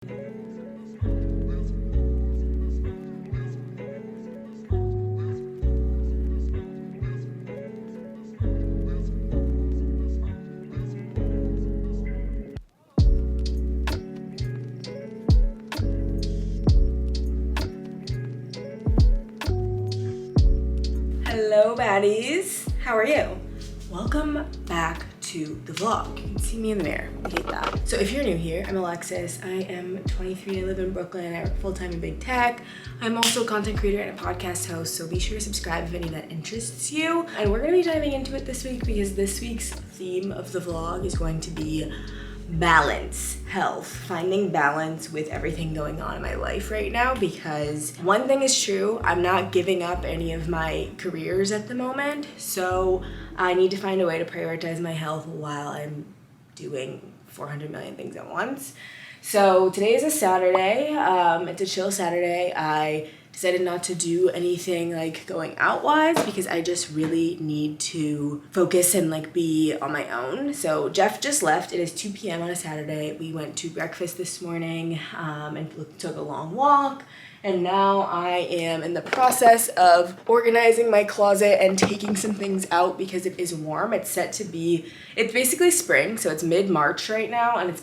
Hello baddies, how are you? Welcome back to the vlog. You can see me in the mirror, I hate that. So if you're new here, I'm Alexis. I am 23, I live in Brooklyn, I work full-time in big tech. I'm also a content creator and a podcast host, so be sure to subscribe if any of that interests you. And we're gonna be diving into it this week because this week's theme of the vlog is going to be balance, health, finding balance with everything going on in my life right now, because one thing is true, I'm not giving up any of my careers at the moment, so I need to find a way to prioritize my health while I'm doing 400 million things at once. So today is a Saturday, it's a chill Saturday. I decided not to do anything like going out wise because I just really need to focus and like be on my own. So Jeff just left. It is 2 p.m. on a Saturday. We went to breakfast this morning and took a long walk. And now I am in the process of organizing my closet and taking some things out because it is warm. It's set to be, it's basically spring, so it's mid-March right now, and it's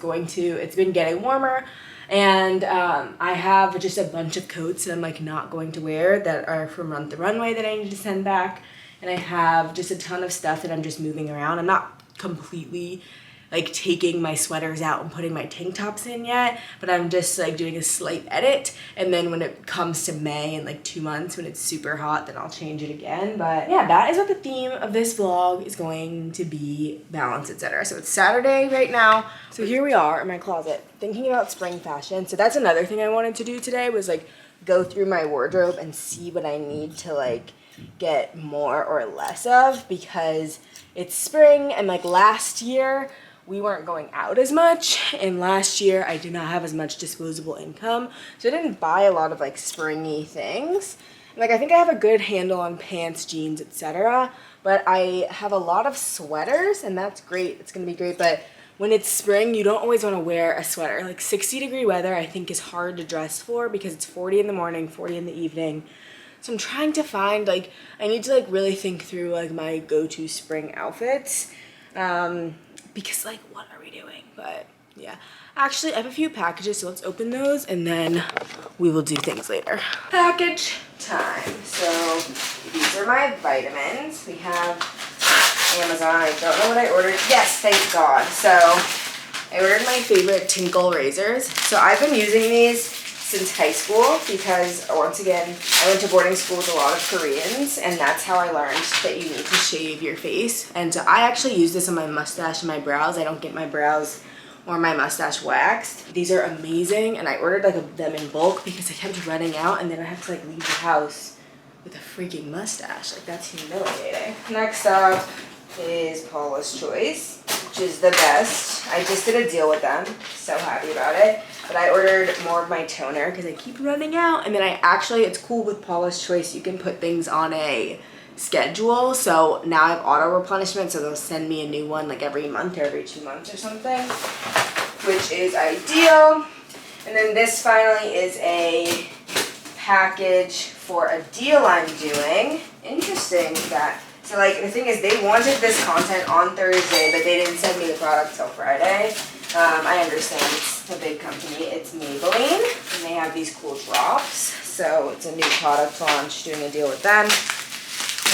been getting warmer. And I have just a bunch of coats that I'm like not going to wear that are from Run the Runway that I need to send back. And I have just a ton of stuff that I'm just moving around. I'm not completely like taking my sweaters out and putting my tank tops in yet, but I'm just like doing a slight edit. And then when it comes to May in like 2 months when it's super hot, then I'll change it again. But yeah, that is what the theme of this vlog is going to be, balance, etc. So it's Saturday right now. So here we are in my closet thinking about spring fashion. So that's another thing I wanted to do today, was like go through my wardrobe and see what I need to like get more or less of, because it's spring. And like last year we weren't going out as much, and last year I did not have as much disposable income, so I didn't buy a lot of like springy things. Like I think I have a good handle on pants, jeans, etc., but I have a lot of sweaters, and that's great. It's gonna be great, but when it's spring, you don't always want to wear a sweater. Like 60-degree weather I think is hard to dress for because it's 40 in the morning, 40 in the evening. So I'm trying to find, like, I need to like really think through like my go-to spring outfits. Because like, what are we doing? But yeah, actually I have a few packages, so let's open those and then we will do things later. Package time. So these are my vitamins. We have Amazon. I don't know what I ordered. Yes, thank God. So I ordered my favorite Tinkle razors. So I've been using these since high school because, once again, I went to boarding school with a lot of Koreans, and that's how I learned that you need to shave your face. And so I actually use this on my mustache and my brows. I don't get my brows or my mustache waxed. These are amazing, and I ordered like them in bulk because I kept running out, and then I have to like leave the house with a freaking mustache. Like, that's humiliating. Next up is Paula's Choice, which is the best. I just did a deal with them, so happy about it. But I ordered more of my toner because I keep running out. And then it's cool with Paula's Choice, you can put things on a schedule. So now I have auto replenishment, so they'll send me a new one like every month or every 2 months or something, which is ideal. And then this finally is a package for a deal I'm doing. Interesting that. So like the thing is, they wanted this content on Thursday, but they didn't send me the product till Friday. I understand, it's a big company. It's Maybelline, and they have these cool drops. So it's a new product launch, doing a deal with them.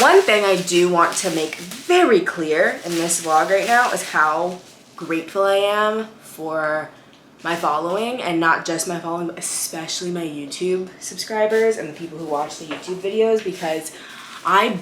One thing I do want to make very clear in this vlog right now is how grateful I am for my following, and not just my following, but especially my YouTube subscribers and the people who watch the YouTube videos, because I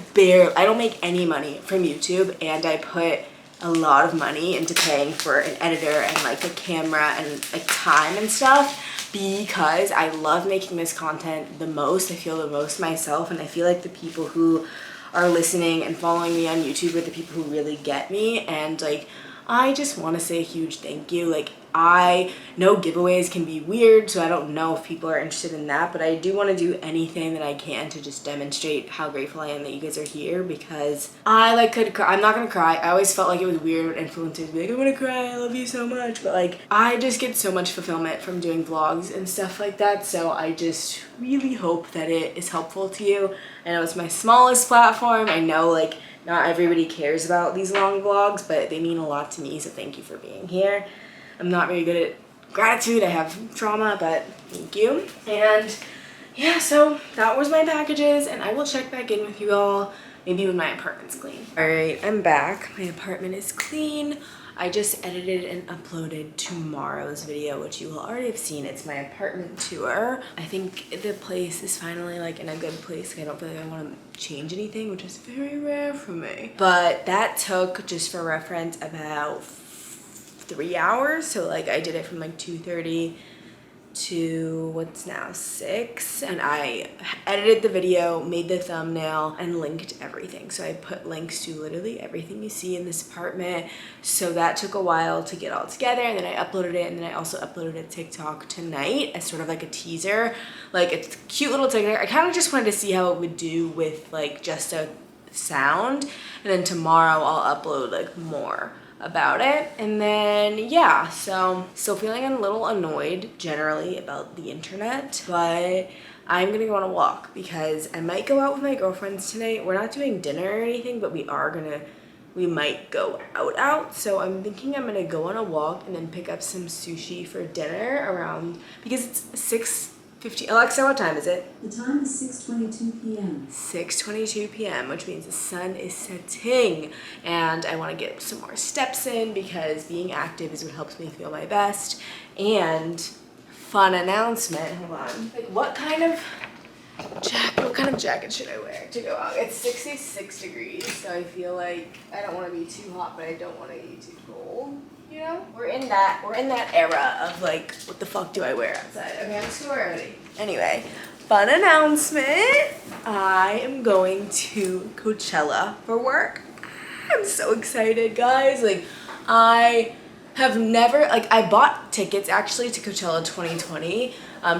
don't make any money from YouTube, and I put a lot of money into paying for an editor and like a camera and like time and stuff, because I love making this content the most. I feel the most myself, and I feel like the people who are listening and following me on YouTube are the people who really get me. And like, I just want to say a huge thank you. Like, I know giveaways can be weird, so I don't know if people are interested in that, but I do want to do anything that I can to just demonstrate how grateful I am that you guys are here, because I like could cry. I'm not gonna cry. I always felt like it was weird when influencers be like, I'm gonna cry, I love you so much, but like I just get so much fulfillment from doing vlogs and stuff like that, so I just really hope that it is helpful to you. I know it's my smallest platform. I know like not everybody cares about these long vlogs, but they mean a lot to me, so thank you for being here. I'm not very good at gratitude. I have trauma, but thank you. And yeah, so that was my packages, and I will check back in with you all maybe when my apartment's clean. All right, I'm back. My apartment is clean. I just edited and uploaded tomorrow's video, which you will already have seen. It's my apartment tour. I think the place is finally like in a good place. I don't feel like I want to change anything, which is very rare for me. But that took, just for reference, about 3 hours. So like I did it from like 2:30 to what's now 6, and I edited the video, made the thumbnail, and linked everything. So I put links to literally everything you see in this apartment. So that took a while to get all together, and then I uploaded it, and then I also uploaded a TikTok tonight as sort of like a teaser. Like it's a cute little TikTok. I kind of just wanted to see how it would do with like just a sound, and then tomorrow I'll upload like more about it. And then yeah, so still feeling a little annoyed generally about the internet, but I'm gonna go on a walk because I might go out with my girlfriends tonight. We're not doing dinner or anything, but we might go out. So I'm thinking I'm gonna go on a walk and then pick up some sushi for dinner around, because it's 6:50. Alexa, what time is it? The time is 6:22 p.m. 6:22 p.m., which means the sun is setting, and I want to get some more steps in because being active is what helps me feel my best. And fun announcement, hold on. Like what kind of jacket should I wear to go out? It's 66 degrees, so I feel like I don't want to be too hot, but I don't want to be too cold. You know, we're in that era of like, what the fuck do I wear outside? Okay, I'm just gonna wear a hoodie. Anyway, fun announcement. I am going to Coachella for work. I'm so excited, guys. Like, I have never, like, I bought tickets actually to Coachella 2020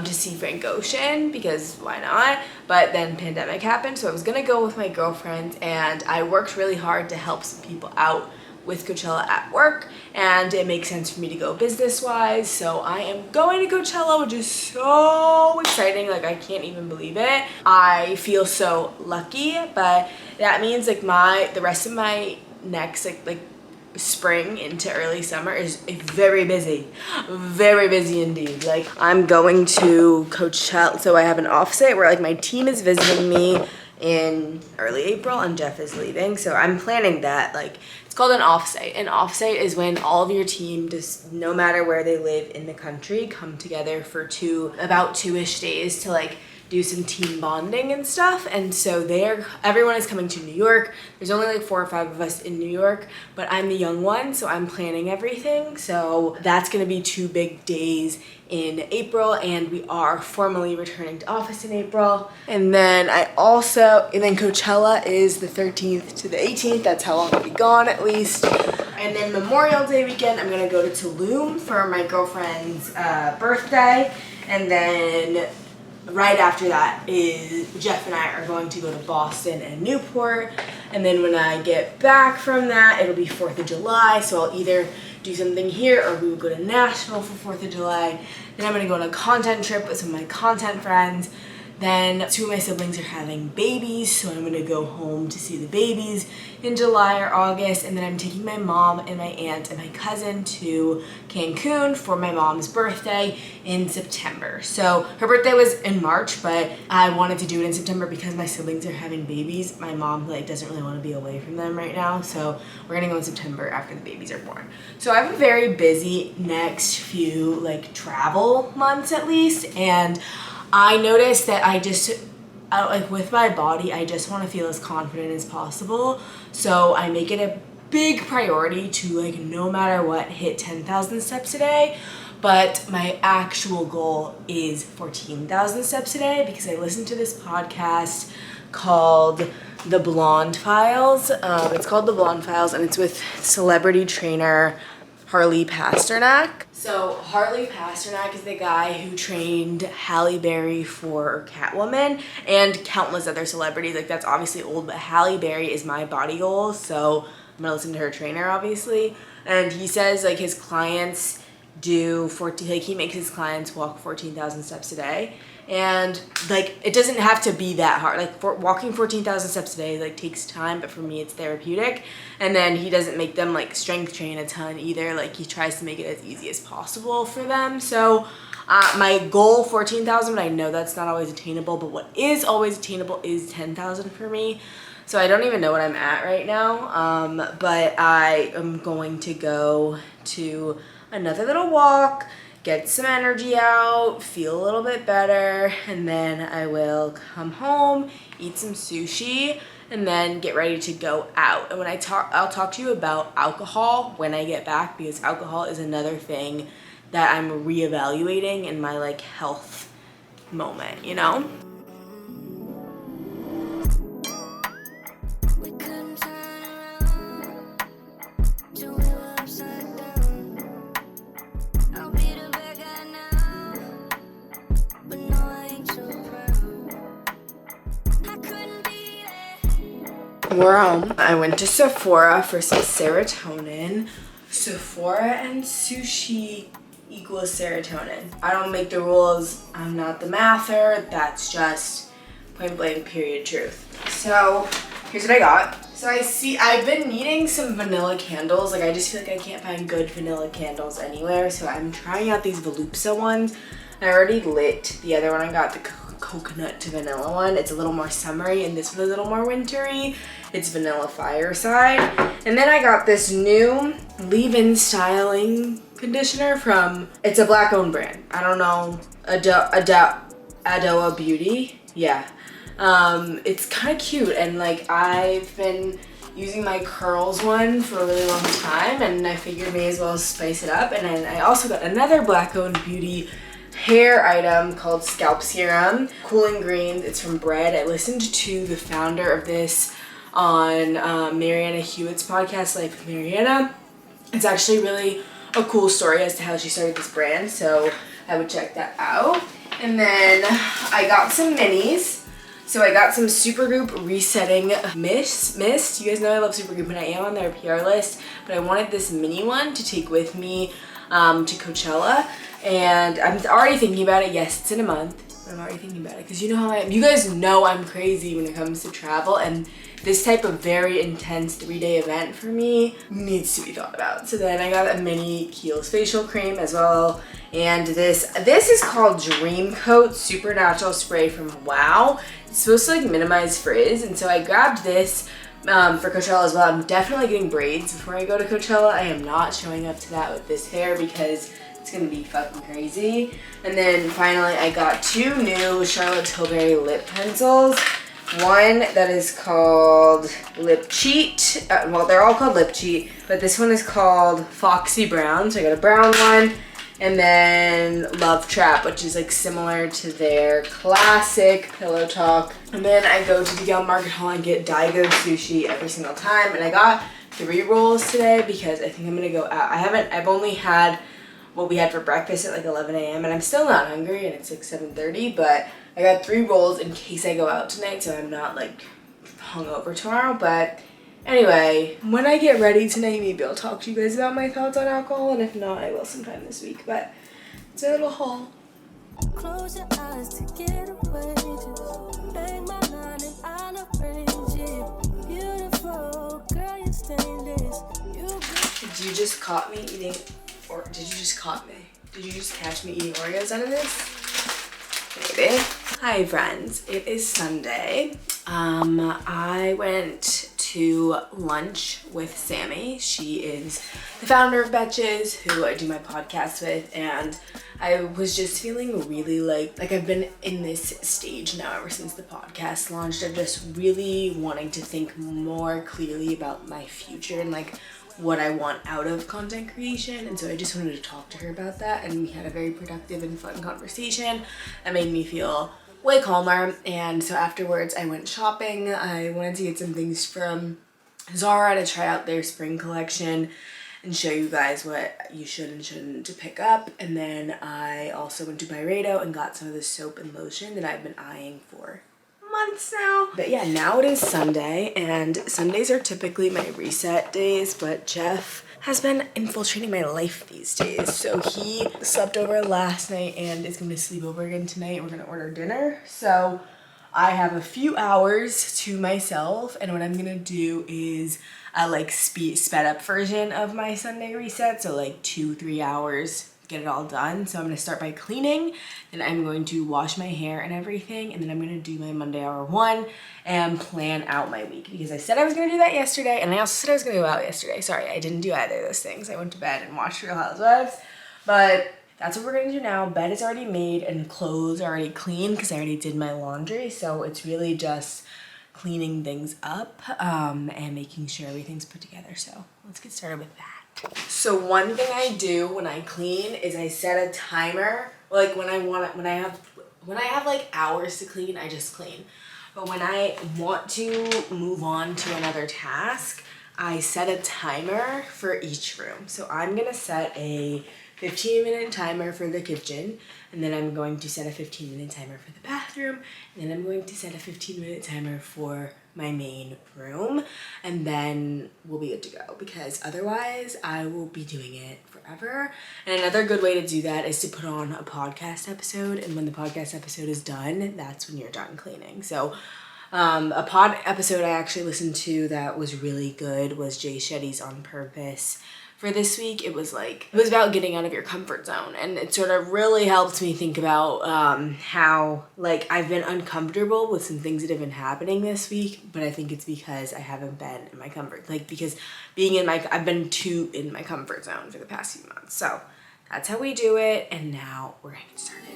to see Frank Ocean, because why not? But then pandemic happened, so I was gonna go with my girlfriend, and I worked really hard to help some people out with Coachella at work, and it makes sense for me to go business-wise, so I am going to Coachella, which is so exciting. Like I can't even believe it. I feel so lucky, but that means like the rest of my next like spring into early summer is very busy indeed. Like I'm going to Coachella, so I have an offsite where like my team is visiting me in early April and Jeff is leaving, so I'm planning that. Like it's called an offsite. An offsite is when all of your team, just no matter where they live in the country, come together for about 2-ish days to like do some team bonding and stuff. And so everyone is coming to New York. There's only like 4 or 5 of us in New York, but I'm the young one, so I'm planning everything. So that's gonna be 2 big days in April, and we are formally returning to office in April. And then Coachella is the 13th to the 18th. That's how long I'll be gone at least. And then Memorial Day weekend, I'm gonna go to Tulum for my girlfriend's birthday. And then right after that is Jeff and I are going to go to Boston and Newport. And then when I get back from that, it'll be 4th of July. So I'll either do something here or we will go to Nashville for 4th of July. Then I'm gonna go on a content trip with some of my content friends. Then 2 of my siblings are having babies, so I'm gonna go home to see the babies in July or August. And then I'm taking my mom and my aunt and my cousin to Cancun for my mom's birthday in September. So her birthday was in March, but I wanted to do it in September because my siblings are having babies. My mom like doesn't really want to be away from them right now, so we're gonna go in September after the babies are born. So I have a very busy next few like travel months at least, and I noticed that like with my body, I just want to feel as confident as possible. So I make it a big priority to like no matter what hit 10,000 steps a day. But my actual goal is 14,000 steps a day because I listened to this podcast called The Blonde Files. It's called The Blonde Files, and it's with celebrity trainer. Harley Pasternak. So Harley Pasternak is the guy who trained Halle Berry for Catwoman and countless other celebrities. Like, that's obviously old, but Halle Berry is my body goal, so I'm gonna listen to her trainer, obviously. And he says, like, his clients do 14, like, he makes his clients walk 14,000 steps a day. And, like, it doesn't have to be that hard. Like, for walking 14,000 steps a day, like, takes time, but for me, it's therapeutic. And then he doesn't make them, like, strength train a ton either. Like, he tries to make it as easy as possible for them. So my goal, 14,000, but I know that's not always attainable. But what is always attainable is 10,000 for me. So I don't even know what I'm at right now. But I am going to go to another little walk, get some energy out, feel a little bit better, and then I will come home, eat some sushi, and then get ready to go out. And when I'll talk to you about alcohol when I get back, because alcohol is another thing that I'm reevaluating in my, like, health moment, you know? We're home. I went to Sephora for some serotonin. Sephora and sushi equals serotonin. I don't make the rules. I'm not the mather. That's just point blank period truth. So here's what I got. So I've been needing some vanilla candles. Like, I just feel like I can't find good vanilla candles anywhere. So I'm trying out these Volupsa ones. I already lit the other one. I got the coconut to vanilla one. It's a little more summery, and this one's a little more wintry. It's vanilla fireside. And then I got this new leave-in styling conditioner from, it's a black owned brand. I don't know, Adoa Beauty. Yeah. It's kind of cute, and, like, I've been using my curls one for a really long time, and I figured may as well spice it up. And then I also got another black owned beauty hair item called Scalp Serum, Cooling Greens. It's from Bread. I listened to the founder of this on Mariana Hewitt's podcast, Life with Mariana. It's actually really a cool story as to how she started this brand, so I would check that out. And then I got some minis. So I got some Supergoop Resetting Mist. You guys know I love Supergoop, and I am on their PR list, but I wanted this mini one to take with me to Coachella. And I'm already thinking about it. Yes, it's in a month. I'm already thinking about it because you know how I am. You guys know I'm crazy when it comes to travel, and this type of very intense 3-day event for me needs to be thought about. So then I got a mini Kiehl's facial cream as well. And this is called Dream Coat Supernatural Spray from Wow. It's supposed to, like, minimize frizz, and so I grabbed this for Coachella as well. I'm definitely getting braids before I go to Coachella. I am not showing up to that with this hair because it's gonna be fucking crazy. And then finally I got 2 new Charlotte Tilbury lip pencils. One that is called Lip Cheat. Well, they're all called Lip Cheat, but this one is called Foxy Brown. So I got a brown one. And then Love Trap, which is, like, similar to their classic Pillow Talk. And then I go to the Yale Market Hall and get Daigo sushi every single time. And I got 3 rolls today because I think I'm gonna go out. I've only had what we had for breakfast at, like, 11 a.m. and I'm still not hungry, and it's, like, 7:30, but I got 3 rolls in case I go out tonight, so I'm not, like, hungover tomorrow. But anyway, when I get ready tonight, maybe I'll talk to you guys about my thoughts on alcohol, and if not, I will sometime this week. But it's a little haul. Close your eyes to get away. Just bang my line and I'll arrange it. Beautiful girl, you're stainless. Did you just caught me eating, or did you just caught me? Did you just catch me eating Oreos out of this? Maybe. Hi friends, it is Sunday. I went to lunch with Sammy. She is the founder of Betches, who I do my podcast with, and I was just feeling really like I've been in this stage now ever since the podcast launched of just really wanting to think more clearly about my future and, like, what I want out of content creation. And so I just wanted to talk to her about that, and we had a very productive and fun conversation that made me feel way calmer. And so afterwards I went shopping. I wanted to get some things from Zara to try out their spring collection, and show you guys what you should and shouldn't to pick up. And then I also went to Byredo and got some of the soap and lotion that I've been eyeing for months now. But yeah, now it is Sunday, and Sundays are typically my reset days, but Jeff has been infiltrating my life these days. So he slept over last night and is gonna sleep over again tonight. We're gonna order dinner. So I have a few hours to myself, and what I'm gonna do is a like sped up version of my Sunday reset. So like 2-3 hours, get it all done. So I'm gonna start by cleaning, then I'm going to wash my hair and everything, and then I'm gonna do my Monday hour one and plan out my week, because I said I was gonna do that yesterday, and I also said I was gonna go out yesterday. Sorry, I didn't do either of those things. I went to bed and watched Real Housewives, but that's what we're gonna do now. Bed is already made and clothes are already clean because I already did my laundry, so it's really just cleaning things up and making sure everything's put together. So let's get started with that. So one thing I do when I clean is I set a timer. Like when I have like hours to clean, I just clean. But when I want to move on to another task, I set a timer for each room. So I'm gonna set a 15-minute timer for the kitchen, and then I'm going to set a 15-minute timer for the bathroom, and then I'm going to set a 15-minute timer for my main room, and then we'll be good to go, because otherwise I will be doing it forever. And another good way to do that is to put on a podcast episode, and when the podcast episode is done, that's when you're done cleaning. So a pod episode I actually listened to that was really good was Jay Shetty's On Purpose. For this week, it was about getting out of your comfort zone, and it sort of really helped me think about how like I've been uncomfortable with some things that have been happening this week, but I think it's because I haven't been in my comfort, because I've been too in my comfort zone for the past few months. So that's how we do it, and now we're gonna get started.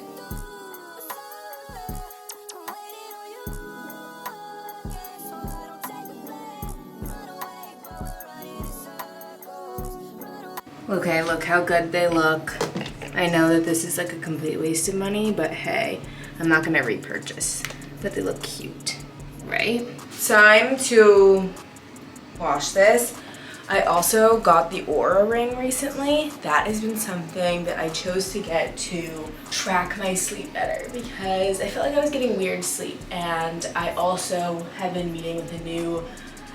Okay, look how good they look. I know that this is like a complete waste of money, but hey, I'm not gonna repurchase. But they look cute, right? Time to wash this. I also got the Aura ring recently. That has been something that I chose to get to track my sleep better, because I felt like I was getting weird sleep. And I also have been meeting with a new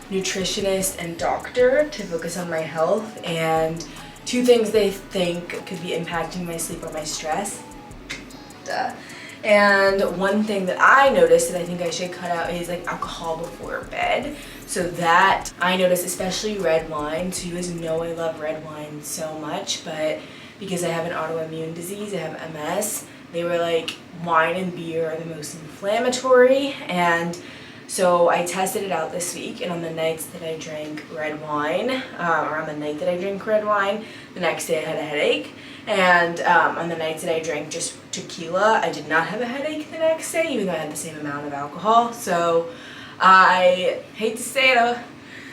nutritionist and doctor to focus on my health, and two things they think could be impacting my sleep or my stress. Duh. And one thing that I noticed that I think I should cut out is like alcohol before bed. So that I noticed, especially red wine. So you guys know I love red wine so much, but because I have an autoimmune disease, I have MS, they were like wine and beer are the most inflammatory. And so I tested it out this week, and on the nights that I drank red wine, or on the night that I drank red wine, the next day I had a headache. And on the nights that I drank just tequila, I did not have a headache the next day, even though I had the same amount of alcohol. So I hate to say it,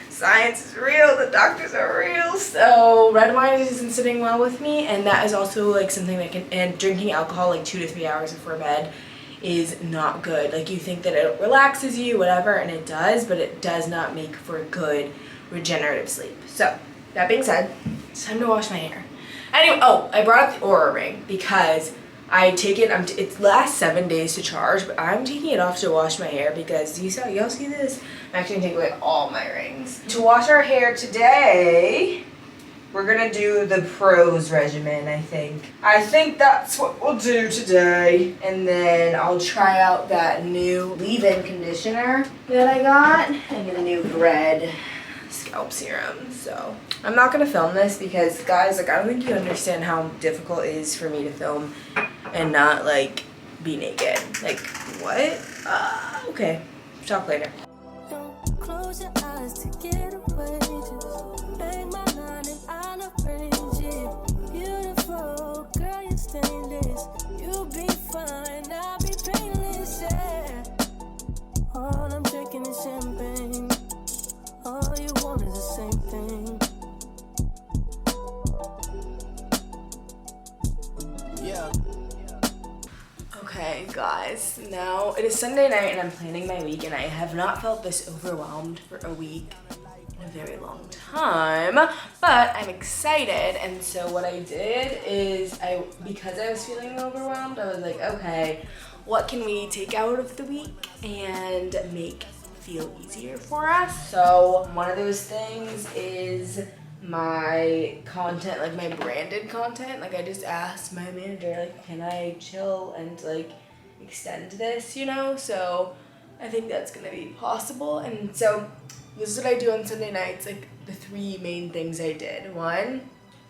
science is real, the doctors are real. So red wine isn't sitting well with me, and that is also like something that and drinking alcohol like 2 to 3 hours before bed is not good. Like, you think that it relaxes you, whatever, and it does, but it does not make for good regenerative sleep. So that being said, it's time to wash my hair. Anyway, I brought up the Aura ring because I take it, it lasts 7 days to charge, but I'm taking it off to wash my hair because y'all see this? I'm actually gonna take away all my rings. To wash our hair today, we're gonna do the pros regimen, I think. I think that's what we'll do today. And then I'll try out that new leave-in conditioner that I got and the new red scalp serum. So I'm not gonna film this because, guys, like, I don't think you understand how difficult it is for me to film and not like be naked. Like, what? Okay, talk later. Don't close your eyes to get away. Just make my line and I'll arrange it. Beautiful girl, you're stainless. You'll be fine, I'll be painless. Yeah. All I'm drinking is champagne. All you want is the same thing. Yeah. Okay, guys, now it is Sunday night and I'm planning my week, and I have not felt this overwhelmed for a week in a a very long time, but I'm excited. And so what I did is because I was feeling overwhelmed, I was like, okay, what can we take out of the week and make feel easier for us? So one of those things is my content, like my branded content. Like I just asked my manager, like, can I chill and like extend this, you know? So I think that's gonna be possible. And so this is what I do on Sunday nights, like the 3 main things I did. 1,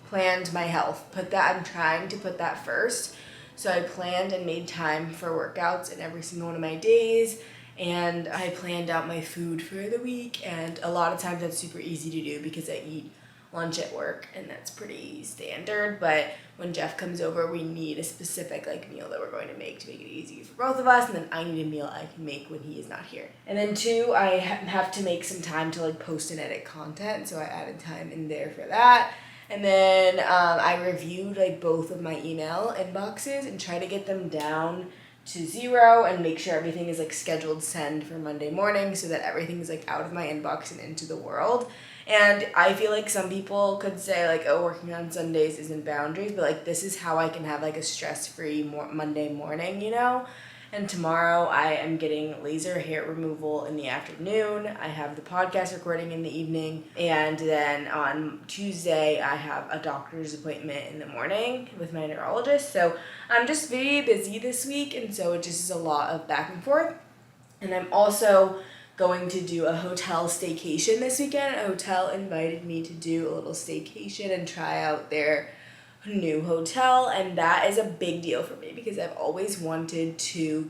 planned my health. I'm trying to put that first. So I planned and made time for workouts in every single one of my days. And I planned out my food for the week. And a lot of times that's super easy to do because I eat lunch at work and that's pretty standard. But when Jeff comes over, we need a specific like meal that we're going to make it easy for both of us. And then I need a meal I can make when he is not here. And then 2, I have to make some time to like post and edit content. So I added time in there for that. And then I reviewed like both of my email inboxes and try to get them down to 0 and make sure everything is like scheduled send for Monday morning so that everything is like out of my inbox and into the world. And I feel like some people could say like, oh, working on Sundays isn't boundaries, but like this is how I can have like a stress-free Monday morning, you know? And tomorrow I am getting laser hair removal in the afternoon. I have the podcast recording in the evening. And then on Tuesday, I have a doctor's appointment in the morning with my neurologist. So I'm just very busy this week. And so it just is a lot of back and forth. And I'm also going to do a hotel staycation this weekend. A hotel invited me to do a little staycation and try out their new hotel, and that is a big deal for me because I've always wanted to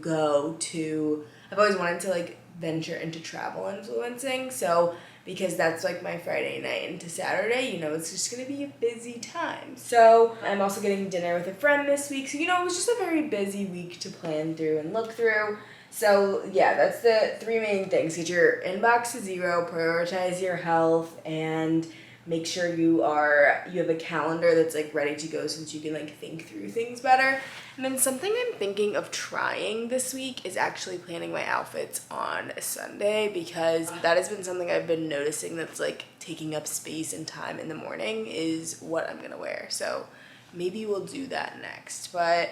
like venture into travel influencing. So because that's like my Friday night into Saturday, you know, it's just gonna be a busy time. So I'm also getting dinner with a friend this week. So, you know, it was just a very busy week to plan through and look through. So yeah, that's the 3 main things. Get your inbox to 0, prioritize your health, and make sure you have a calendar that's like ready to go so that you can like think through things better. And then something I'm thinking of trying this week is actually planning my outfits on a Sunday, because that has been something I've been noticing that's like taking up space and time in the morning is what I'm gonna wear. So maybe we'll do that next. But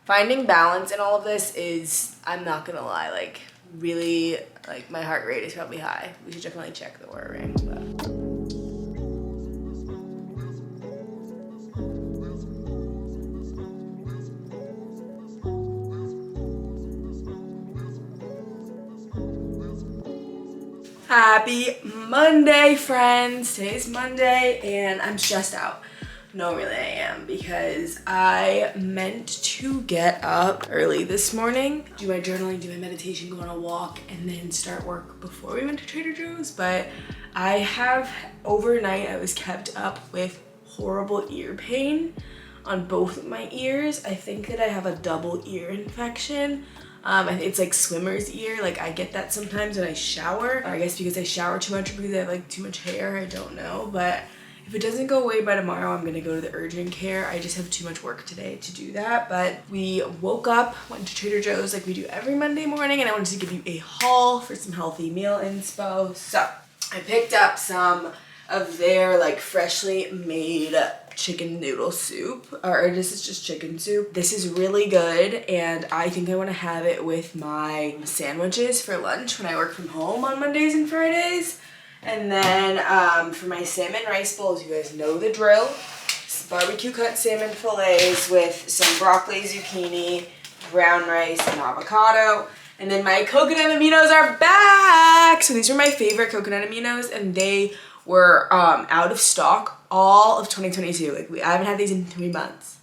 finding balance in all of this is, I'm not gonna lie, like really, like my heart rate is probably high. We should definitely check the Oura Ring. But happy Monday, friends. Today's Monday and I'm stressed out. No, really I am, because I meant to get up early this morning, do my journaling, do my meditation, go on a walk, and then start work before we went to Trader Joe's. But overnight I was kept up with horrible ear pain on both of my ears. I think that I have a double ear infection. It's like swimmer's ear. Like I get that sometimes when I shower. Or I guess because I shower too much or because I have like too much hair, I don't know. But if it doesn't go away by tomorrow, I'm gonna go to the urgent care. I just have too much work today to do that. But we woke up, went to Trader Joe's like we do every Monday morning, and I wanted to give you a haul for some healthy meal inspo. So I picked up some of their like freshly made chicken noodle soup, or this is just chicken soup. This is really good, and I think I want to have it with my sandwiches for lunch when I work from home on Mondays and Fridays. And then for my salmon rice bowls, you guys know the drill. Barbecue cut salmon fillets with some broccoli, zucchini, brown rice, and avocado. And then my coconut aminos are back! So these are my favorite coconut aminos, and they were out of stock all of 2022. Like I haven't had these in 3 months.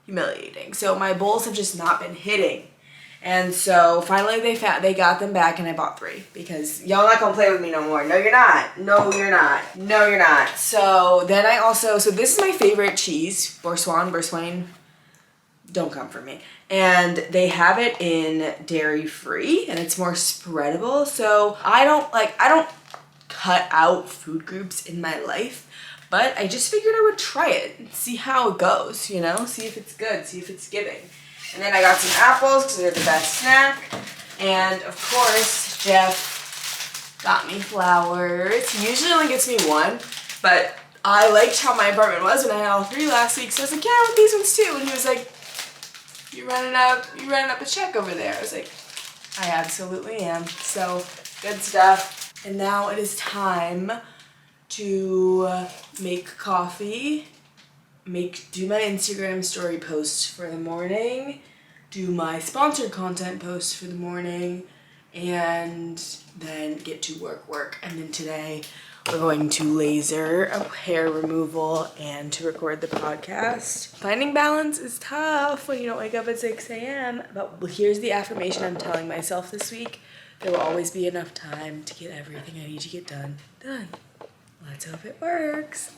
Humiliating. So my bowls have just not been hitting. And so finally they got them back, and I bought 3 because y'all not gonna play with me no more. No, you're not. No, you're not. No, you're not. So then so this is my favorite cheese, Boursin, don't come for me. And they have it in dairy free, and it's more spreadable. So I don't cut out food groups in my life, but I just figured I would try it and see how it goes, you know, see if it's good, see if it's giving. And then I got some apples because they're the best snack. And of course, Jeff got me flowers. He usually only gets me one, but I liked how my apartment was when I had all 3 last week, so I was like, yeah, I want these ones too. And he was like, you running up a check over there. I was like, I absolutely am. So good stuff. And now it is time to make coffee, do my Instagram story post for the morning, do my sponsored content post for the morning, and then get to work. And then today we're going to laser a hair removal and to record the podcast. Finding balance is tough when you don't wake up at 6 a.m. But here's the affirmation I'm telling myself this week. There will always be enough time to get everything I need to get done. Let's hope it works.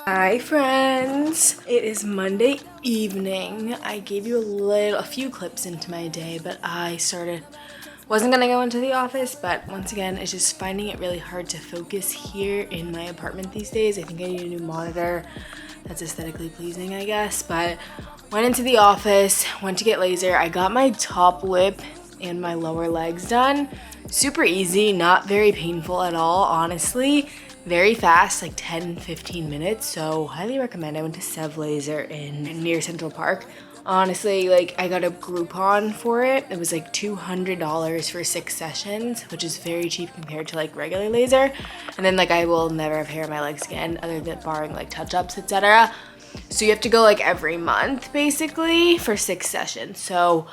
Hi friends, it is Monday evening. I gave you a few clips into my day, but wasn't gonna go into the office, but once again, it's just finding it really hard to focus here in my apartment these days. I think I need a new monitor that's aesthetically pleasing, I guess, but went into the office, went to get laser. I got my top lip and my lower legs done. Super easy, not very painful at all, honestly. Very fast, like 10-15 minutes, so highly recommend. I went to Sev Laser in near Central Park. Honestly, like I got a Groupon for it. It was like $200 for 6 sessions, which is very cheap compared to like regular laser. And then like I will never have hair on my legs again, other than barring like touch-ups, etc. So you have to go like every month basically for 6 sessions. So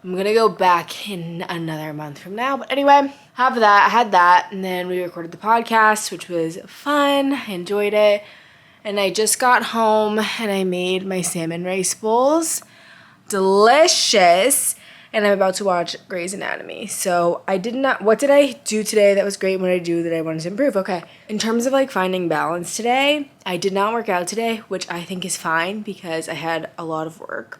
I'm gonna go back in another month from now. But anyway, I had that, and then we recorded the podcast, which was fun. I enjoyed it. And I just got home and I made my salmon rice bowls. Delicious. And I'm about to watch Grey's Anatomy. So what did I do today that was great? What did I do that I wanted to improve? Okay. In terms of like finding balance today, I did not work out today, which I think is fine because I had a lot of work.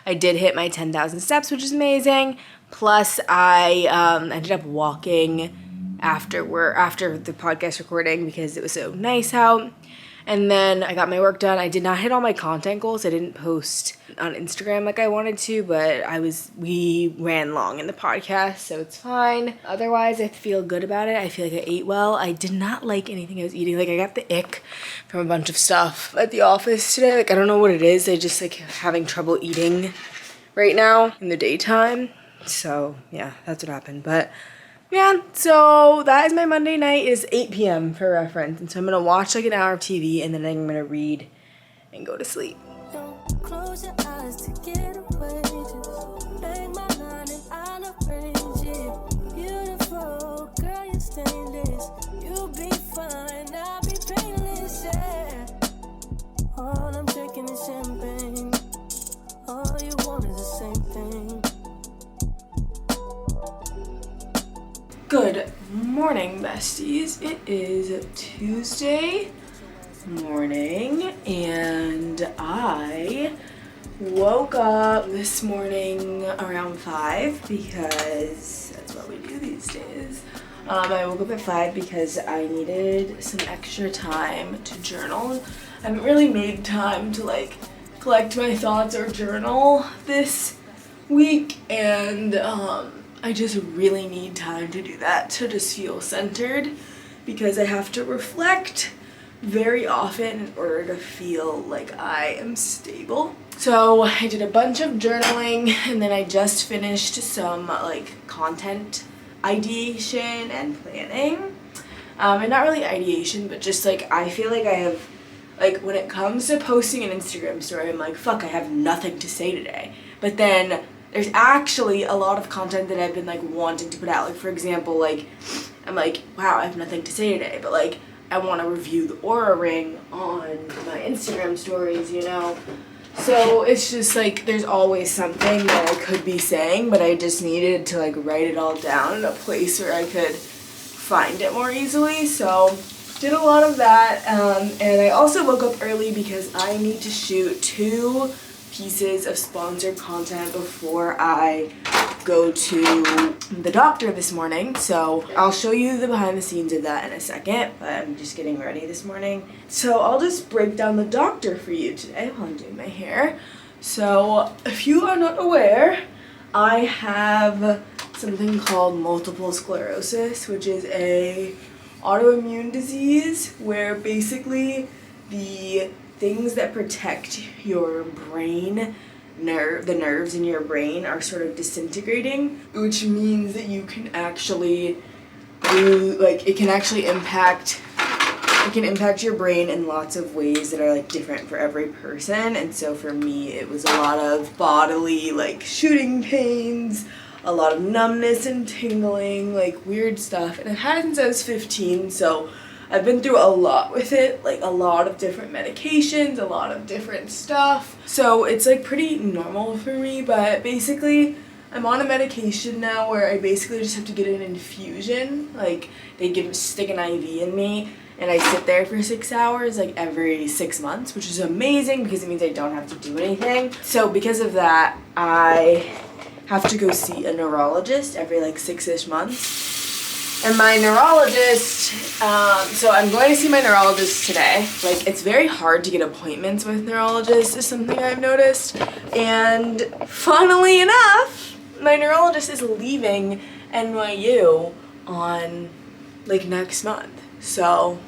I did hit my 10,000 steps, which is amazing. Plus, I ended up walking after the podcast recording because it was so nice out. And then I got my work done. I did not hit all my content goals. I didn't post on Instagram like I wanted to, but we ran long in the podcast, so it's fine. Otherwise, I feel good about it. I feel like I ate well. I did not like anything I was eating. Like I got the ick from a bunch of stuff at the office today. Like I don't know what it is. I just like having trouble eating right now in the daytime. So yeah, that's what happened. But yeah, so that is my Monday night. It is 8 p.m. for reference. And so I'm going to watch like an hour of TV and then I'm going to read and go to sleep. Don't close your eyes to get away. Just bang my line and I'll arrange it. Beautiful, girl, you're stainless. You'll be fine, I'll be painless, yeah. All I'm drinking is champagne. All you want is the same thing. Good morning, besties. It is Tuesday morning and I woke up this morning around 5 because that's what we do these days. I woke up at 5 because I needed some extra time to journal. I haven't really made time to like collect my thoughts or journal this week, and I just really need time to do that to just feel centered because I have to reflect very often in order to feel like I am stable. So I did a bunch of journaling and then I just finished some like content ideation and planning. And not really ideation, but just like I feel like I have, like when it comes to posting an Instagram story, I'm like, fuck, I have nothing to say today. But then there's actually a lot of content that I've been like wanting to put out. Like for example, like I'm like, wow, I have nothing to say today, but like I want to review the Aura ring on my Instagram stories, you know? So it's just like there's always something that I could be saying, but I just needed to like write it all down in a place where I could find it more easily. So did a lot of that, and I also woke up early because I need to shoot 2 pieces of sponsored content before I go to the doctor this morning. So I'll show you the behind the scenes of that in a second, but I'm just getting ready this morning. So I'll just break down the doctor for you today while I'm doing my hair. So if you are not aware, I have something called multiple sclerosis, which is a autoimmune disease where basically the things that protect your brain, the nerves in your brain are sort of disintegrating, which means that you can actually it can impact your brain in lots of ways that are like different for every person. And so for me, it was a lot of bodily like shooting pains, a lot of numbness and tingling, like weird stuff. And I've had it since I was 15, so I've been through a lot with it, like a lot of different medications, a lot of different stuff. So it's like pretty normal for me, but basically I'm on a medication now where I basically just have to get an infusion. Like they stick an IV in me and I sit there for 6 hours like every 6 months, which is amazing because it means I don't have to do anything. So because of that, I have to go see a neurologist every like 6-ish months. And my neurologist, so I'm going to see my neurologist today. Like, it's very hard to get appointments with neurologists is something I've noticed. And funnily enough, my neurologist is leaving NYU on like next month. So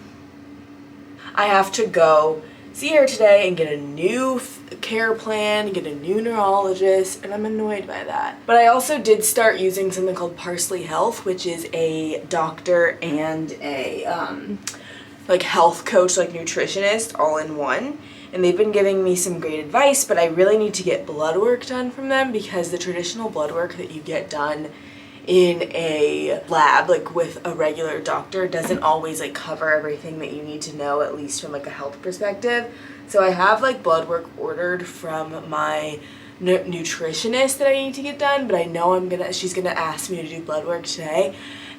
I have to go see her today and get a new care plan, get a new neurologist, and I'm annoyed by that. But I also did start using something called Parsley Health, which is a doctor and a like health coach, like nutritionist, all in one. And they've been giving me some great advice, but I really need to get blood work done from them because the traditional blood work that you get done in a lab, like with a regular doctor, doesn't always like cover everything that you need to know, at least from like a health perspective. So I have like blood work ordered from my nutritionist that I need to get done, but I know she's gonna ask me to do blood work today.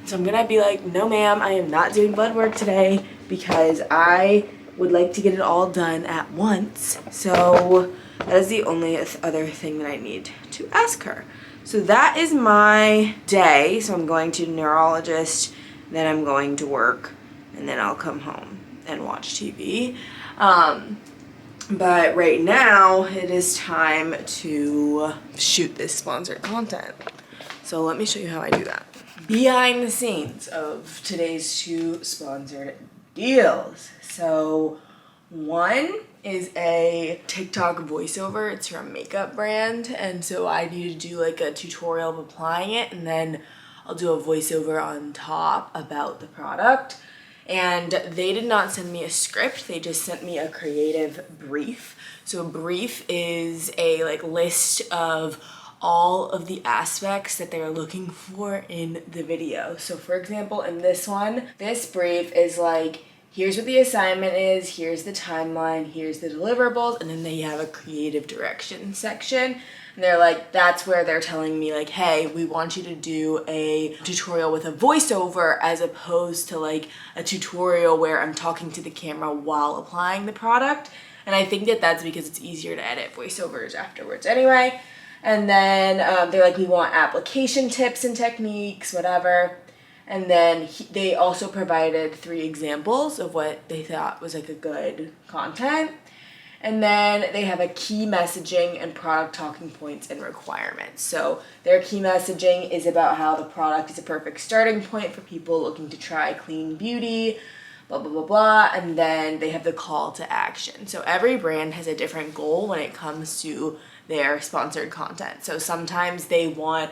So I'm gonna be like, no ma'am, I am not doing blood work today because I would like to get it all done at once. So that is the only other thing that I need to ask her. So that is my day. So I'm going to neurologist, then I'm going to work, and then I'll come home and watch TV. But right now it is time to shoot this sponsored content. So let me show you how I do that. Behind the scenes of today's 2 sponsored deals. So one is a TikTok voiceover. It's from a makeup brand, and so I need to do like a tutorial of applying it, and then I'll do a voiceover on top about the product. And they did not send me a script, they just sent me a creative brief. So a brief is a like list of all of the aspects that they're looking for in the video. So for example, in this one, this brief is like, here's what the assignment is, here's the timeline, here's the deliverables, and then they have a creative direction section. And they're like, that's where they're telling me like, hey, we want you to do a tutorial with a voiceover as opposed to like a tutorial where I'm talking to the camera while applying the product. And I think that that's because it's easier to edit voiceovers afterwards anyway. And then they're like, we want application tips and techniques, whatever. And then they also provided 3 examples of what they thought was like a good content. And then they have a key messaging and product talking points and requirements. So their key messaging is about how the product is a perfect starting point for people looking to try clean beauty, blah, blah, blah, blah. And then they have the call to action. So every brand has a different goal when it comes to their sponsored content. So sometimes they want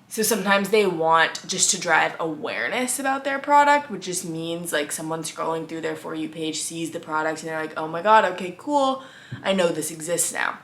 just to drive awareness about their product, which just means like someone scrolling through their For You page sees the product and they're like, oh my God, okay, cool. I know this exists now.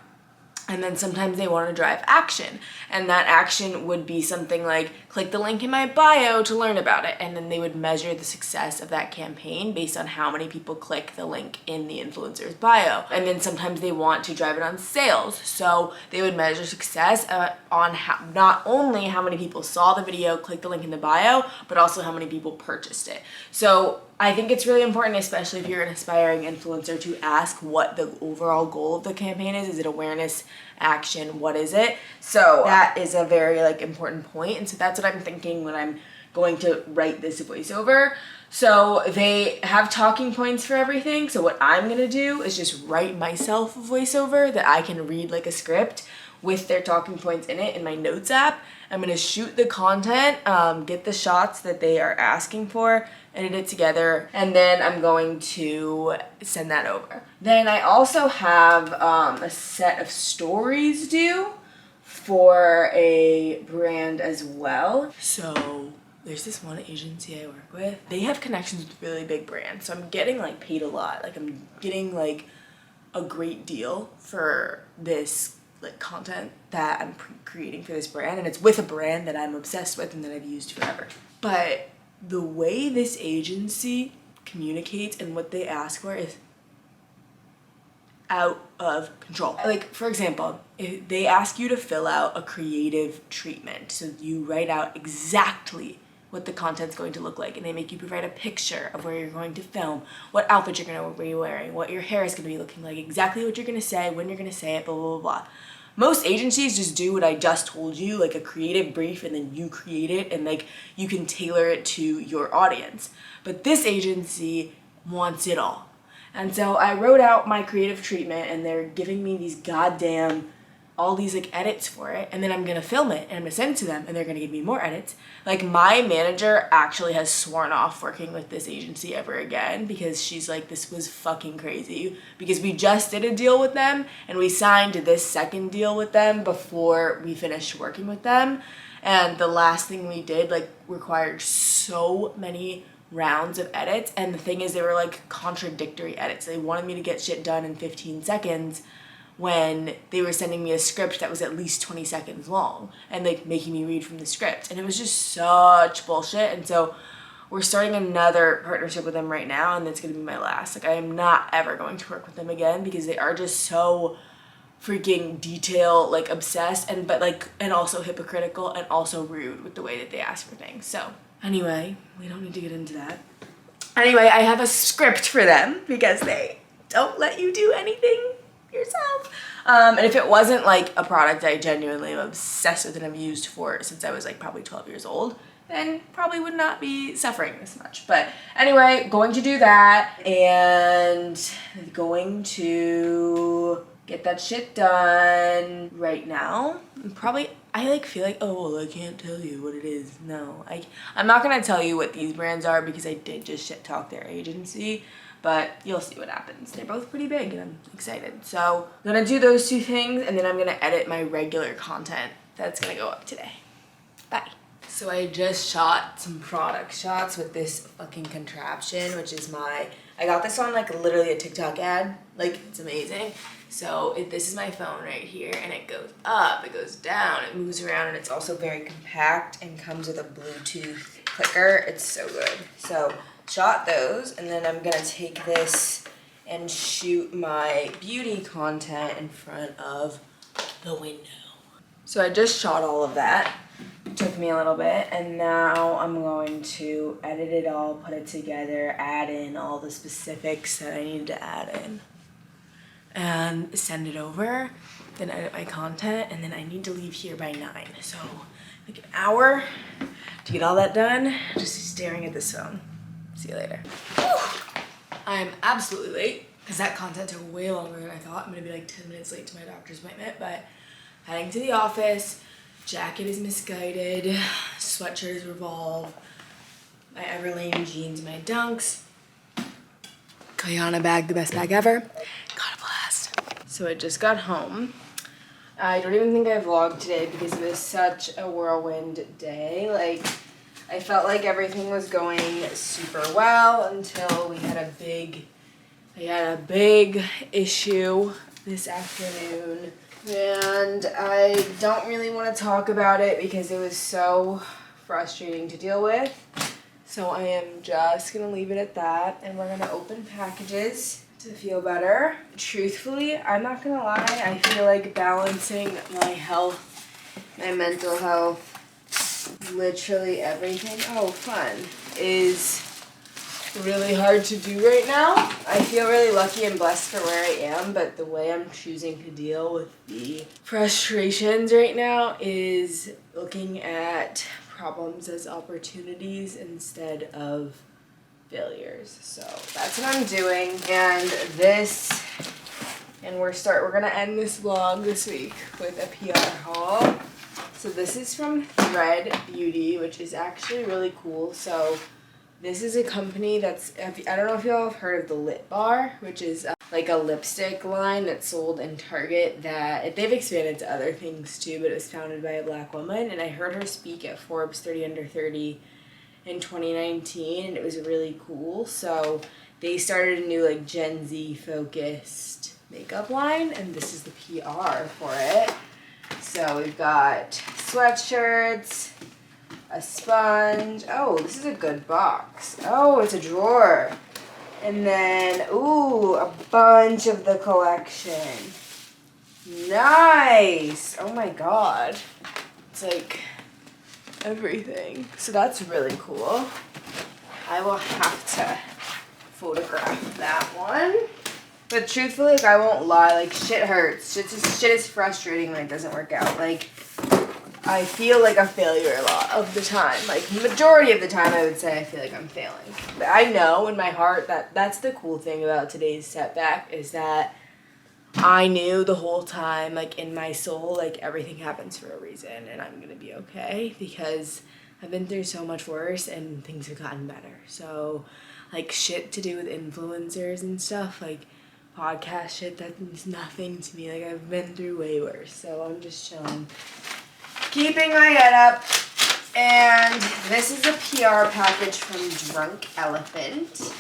And then sometimes they want to drive action. And that action would be something like, click the link in my bio to learn about it. And then they would measure the success of that campaign based on how many people click the link in the influencer's bio. And then sometimes they want to drive it on sales. So they would measure success on not only how many people saw the video, click the link in the bio, but also how many people purchased it. So I think it's really important, especially if you're an aspiring influencer, to ask what the overall goal of the campaign is. Is it awareness, action? What is it? So that is a very like important point. And so that's what I'm thinking when I'm going to write this voiceover. So they have talking points for everything. So what I'm gonna do is just write myself a voiceover that I can read like a script with their talking points in it in my notes app. I'm gonna shoot the content, get the shots that they are asking for, edit it together, and then I'm going to send that over. Then I also have a set of stories due for a brand as well. So there's this one agency I work with. They have connections with really big brands. So I'm getting like paid a lot. Like I'm getting like a great deal for this like content that I'm creating for this brand, and it's with a brand that I'm obsessed with and that I've used forever. But the way this agency communicates and what they ask for is out of control. Like, for example, if they ask you to fill out a creative treatment, so you write out exactly what the content's going to look like, and they make you provide a picture of where you're going to film, what outfit you're gonna be wearing, what your hair is gonna be looking like, exactly what you're gonna say, when you're gonna say it, blah, blah, blah, blah. Most agencies just do what I just told you, like a creative brief, and then you create it, and like you can tailor it to your audience. But this agency wants it all. And so I wrote out my creative treatment, and they're giving me these goddamn, all these like edits for it, and then I'm gonna film it and I'm gonna send it to them, and they're gonna give me more edits. Like, my manager actually has sworn off working with this agency ever again, because she's like, this was fucking crazy, because we just did a deal with them and we signed this second deal with them before we finished working with them, and the last thing we did like required so many rounds of edits, and the thing is, they were like contradictory edits. They wanted me to get shit done in 15 seconds when they were sending me a script that was at least 20 seconds long and like making me read from the script, and it was just such bullshit. And so we're starting another partnership with them right now, and it's gonna be my last. Like, I am not ever going to work with them again, because they are just so freaking detail like obsessed, and also hypocritical, and also rude with the way that they ask for things. So anyway, we don't need to get into that. Anyway, I have a script for them because they don't let you do anything yourself. And if it wasn't like a product I genuinely am obsessed with and have used for since I was like probably 12 years old, then probably would not be suffering this much. But anyway, going to do that and going to get that shit done right now. I like feel like, oh well, I can't tell you what it is. No, I'm not gonna tell you what these brands are, because I did just shit talk their agency, but you'll see what happens. They're both pretty big and I'm excited. So I'm gonna do those two things, and then I'm gonna edit my regular content that's gonna go up today. Bye. So I just shot some product shots with this fucking contraption, which is I got this on like literally a TikTok ad. Like, it's amazing. So this is my phone right here, and it goes up, it goes down, it moves around, and it's also very compact and comes with a Bluetooth clicker. It's so good. So shot those, and then I'm gonna take this and shoot my beauty content in front of the window. So I just shot all of that. It took me a little bit, and now I'm going to edit it all, put it together, add in all the specifics that I need to add in, and send it over, then edit my content, and then I need to leave here by 9. So like an hour to get all that done, just staring at this phone. See you later. Whew. I'm absolutely late, because that content took way longer than I thought. I'm gonna be like 10 minutes late to my doctor's appointment, but heading to the office. Jacket is misguided, sweatshirt is revolve, my Everlane jeans, my Dunks, Kayana bag, the best bag ever. God blast. So I just got home. I don't even think I vlogged today because it was such a whirlwind day. Like, I felt like everything was going super well until we had a big issue this afternoon. And I don't really want to talk about it because it was so frustrating to deal with. So I am just going to leave it at that, and we're going to open packages to feel better. Truthfully, I'm not going to lie, I feel like balancing my health, my mental health, literally everything, oh fun, is really hard to do right now. I feel really lucky and blessed for where I am, but the way I'm choosing to deal with the frustrations right now is looking at problems as opportunities instead of failures. So that's what I'm doing, and we're gonna end this vlog this week with a PR haul. So this is from Thread Beauty, which is actually really cool. So this is a company that's, I don't know if y'all have heard of the Lip Bar, which is like a lipstick line that's sold in Target that they've expanded to other things too, but it was founded by a Black woman, and I heard her speak at Forbes 30 Under 30 in 2019, and it was really cool. So they started a new like Gen Z focused makeup line, and this is the PR for it. So we've got sweatshirts, a sponge. Oh, this is a good box. Oh, it's a drawer. And then, ooh, a bunch of the collection. Nice. Oh my god. It's like everything. So that's really cool. I will have to photograph that one. But truthfully, like, I won't lie, like, shit hurts. Shit is frustrating when it doesn't work out. Like, I feel like a failure a lot of the time. Like, majority of the time, I would say I feel like I'm failing. But I know in my heart that that's the cool thing about today's setback is that I knew the whole time, like, in my soul, like, everything happens for a reason, and I'm gonna be okay because I've been through so much worse and things have gotten better. So, like, shit to do with influencers and stuff, like, podcast shit, that means nothing to me. Like, I've been through way worse, so I'm just chilling, keeping my head up. And this is a PR package from Drunk Elephant.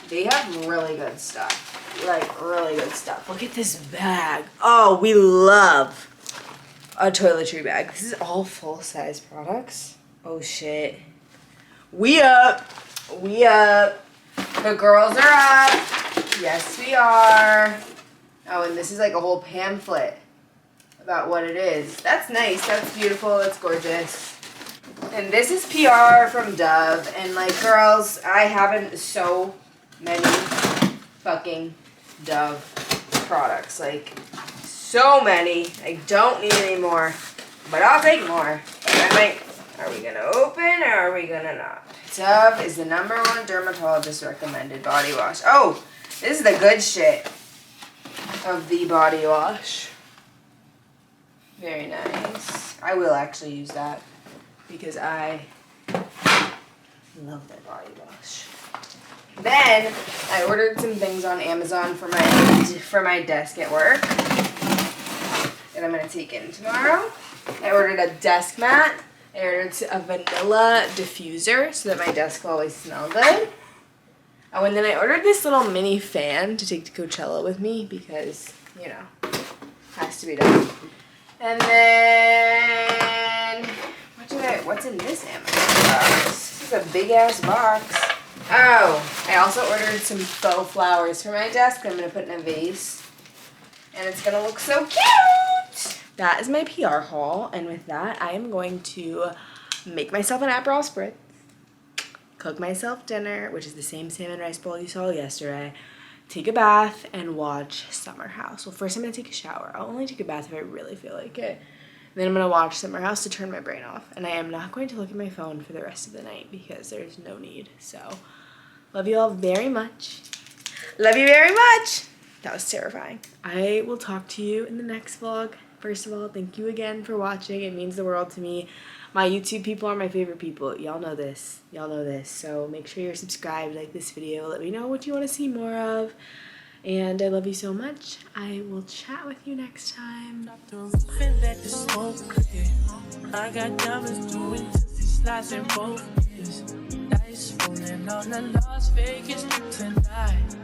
They have really good stuff, like really good stuff. Look at this bag. Oh, we love a toiletry bag. This is all full-size products. Oh shit, we up. The girls are up. Yes, we are. Oh, and this is like a whole pamphlet about what it is. That's nice. That's beautiful. That's gorgeous. And this is PR from Dove. And like, girls, I have so many fucking Dove products. Like, so many. I don't need any more. But I'll take more. But I might. Are we gonna open or are we gonna not? Dove is the #1 dermatologist recommended body wash. Oh, this is the good shit of the body wash. Very nice. I will actually use that because I love that body wash. Then I ordered some things on Amazon for my desk at work that I'm gonna take in tomorrow. I ordered a desk mat. I ordered a vanilla diffuser so that my desk will always smell good. Oh, and then I ordered this little mini fan to take to Coachella with me because, you know, has to be done. And then, what's in this Amazon box? This is a big ass box. Oh, I also ordered some faux flowers for my desk that I'm going to put in a vase. And it's going to look so cute! That is my PR haul, and with that, I am going to make myself an Aperol Spritz, cook myself dinner, which is the same salmon rice bowl you saw yesterday, take a bath, and watch Summer House. Well, first I'm going to take a shower. I'll only take a bath if I really feel like it. Then I'm going to watch Summer House to turn my brain off, and I am not going to look at my phone for the rest of the night because there's no need. So, love you all very much. Love you very much! That was terrifying. I will talk to you in the next vlog. First of all, thank you again for watching. It means the world to me. My YouTube people are my favorite people. Y'all know this. Y'all know this. So make sure you're subscribed, like this video. Let me know what you want to see more of. And I love you so much. I will chat with you next time. I got diamonds doing slides in both ears. Dice rolling on the Las Vegas tonight.